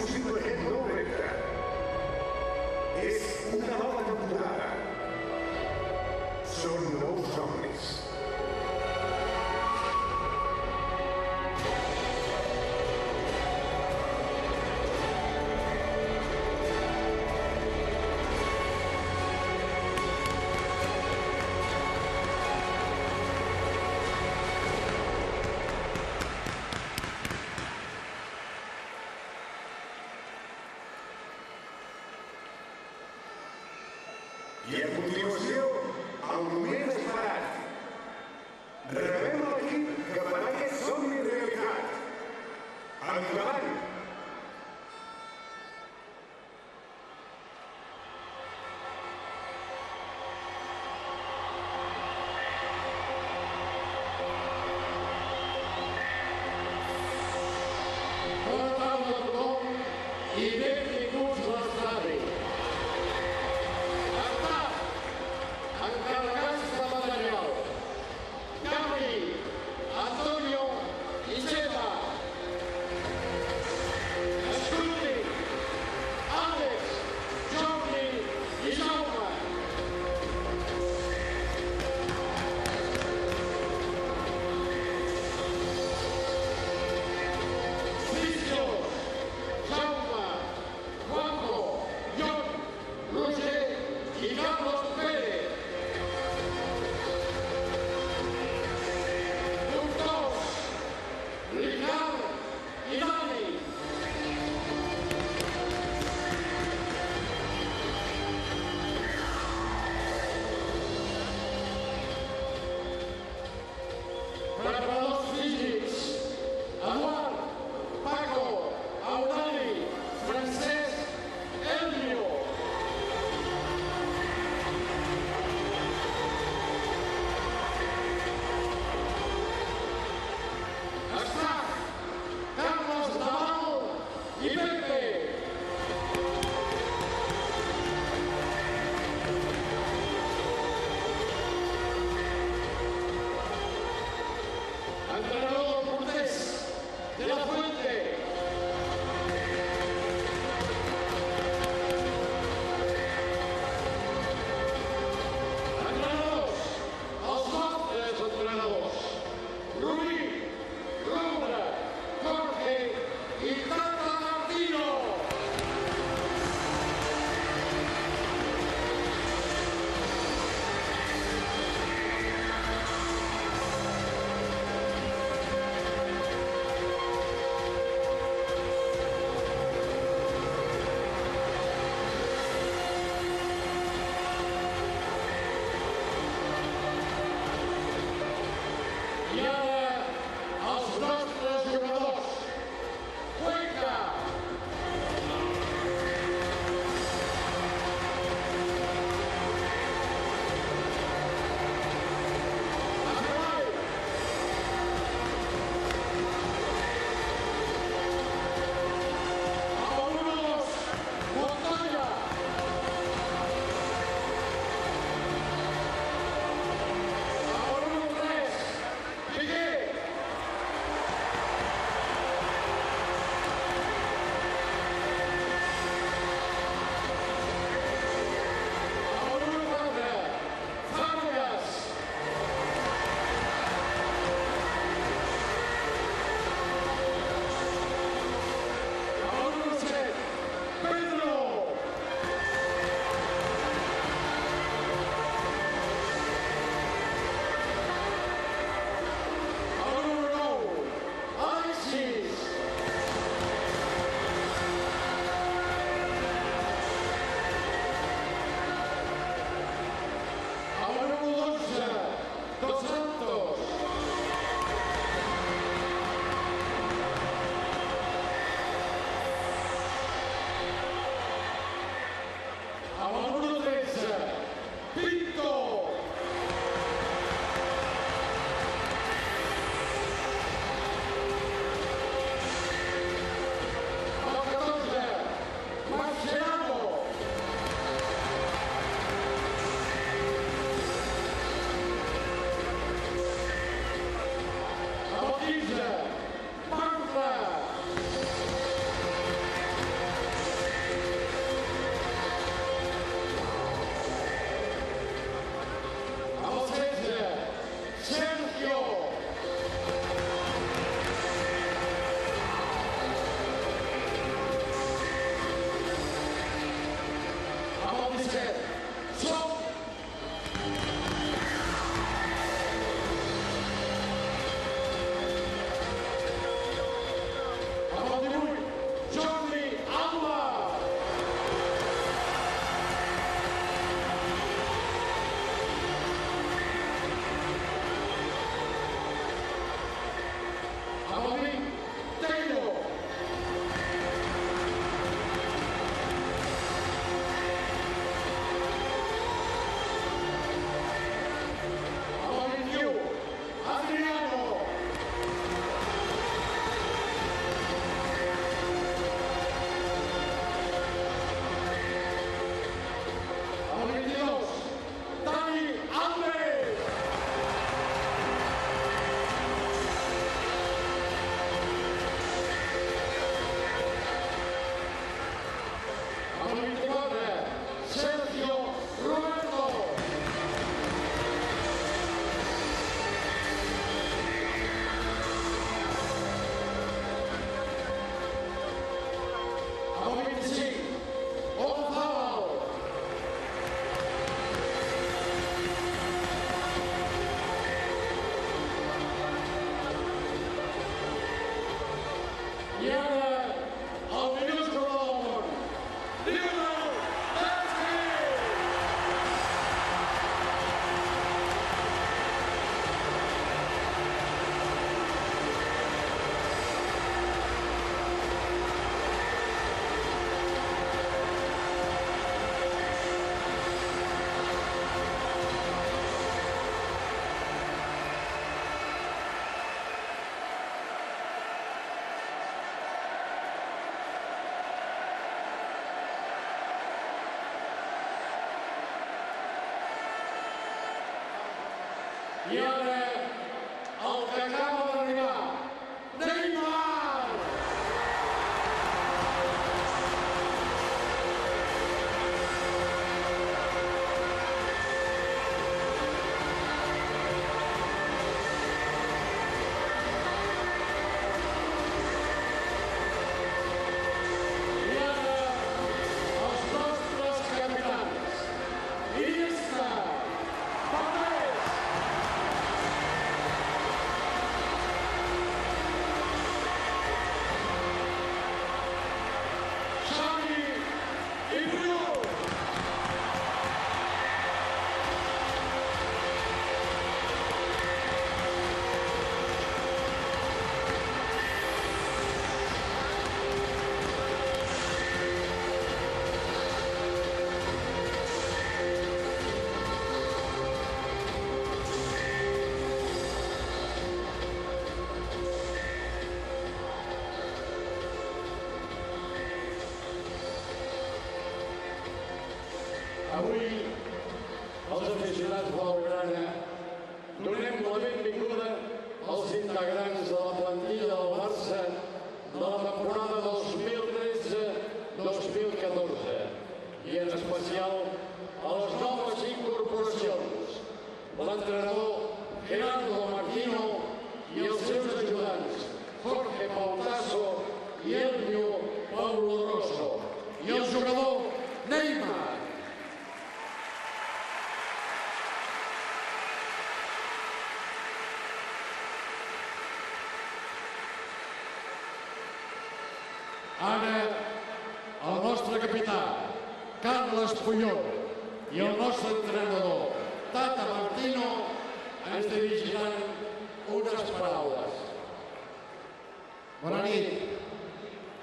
possible novetat. És una nova temporada. Són nous somnis. I a continuació, el moment esperat. Rebem l'equip que farà aquest somni realitat. Endavant! Bona tarda a tothom i benvinguts a l'estadi. Encarregats de material: Gabri, Antonio i Gemma. Escolti, Àlex, Jordi i Jaume. Cristian, Jaume, Juanjo, Jon, Roger i Carlos Pérez. Ricard i Dani. Preparadors físics: Eduard, Paco, Eulali, Francesc, Elvio. Carlos Naval i Pepe. Entrenador Cortés, de la Fuente. Entrenadors, els nostres entrenadors: Rubí, Roure, Jorge i Tata Martino. I ara, els nostres jugadors: Cuenca, Amelai, Amarunos, Montoya, Amaruno 3, Miguel. I ara, el minúscul del món, Lionel Messi! I ara, el que acaba d'arribar, Neymar! I ara, els nostres capitans, Iniesta, Valdés, Xavi i Puyol. Avui, els aficionats blaugrana, donem la benvinguda als integrants de la plantilla del Barça de la temporada 2013-2014 i en especial a les noves incorporacions, l'entrenador Gerardo Martino i els seus ajudants, Jorge Pautasso i Elvio Paulo Rosso, i el jugador Neymar. Ara, el nostre capità, Carles Puyol, i el nostre entrenador, Tata Martino, ens dirigiran unes paraules. Bona nit.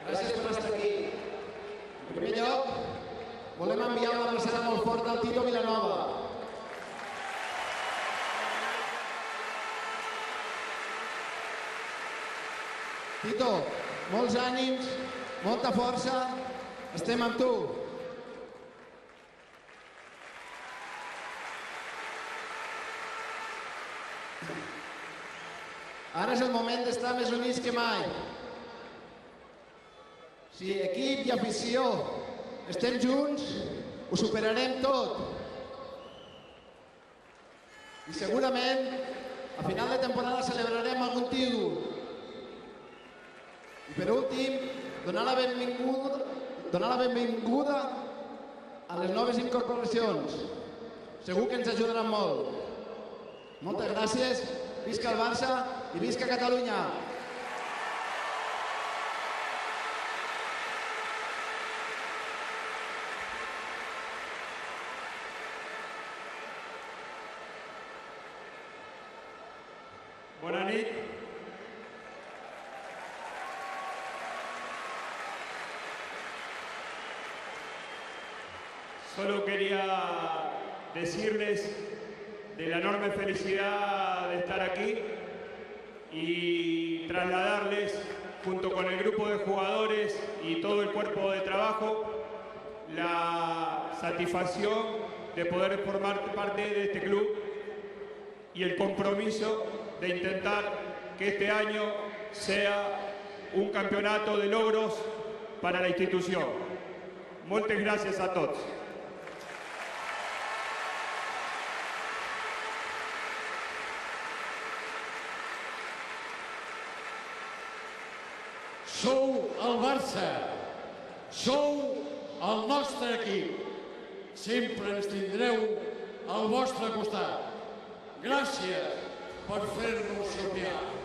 Gràcies per estar aquí. En primer lloc, volem enviar una abraçada molt forta al Tito Vilanova. Tito, molts ànims, molta força, estem amb tu. Ara és el moment d'estar més units que mai. Si equip i afició estem junts, ho superarem tot. I segurament, a final de temporada celebrarem algun títol. I per últim, donar la benvinguda a les noves incorporacions. Segur que ens ajudaran molt. Moltes gràcies, visca el Barça i visca Catalunya! Bona nit. Solo quería decirles de la enorme felicidad de estar aquí y trasladarles, junto con el grupo de jugadores y todo el cuerpo de trabajo, la satisfacción de poder formar parte de este club y el compromiso de intentar que este año sea un campeonato de logros para la institución. Muchas gracias a todos. Sou el Barça, sou el nostre equip. Sempre ens tindreu al vostre costat. Gràcies per fer-nos somiar.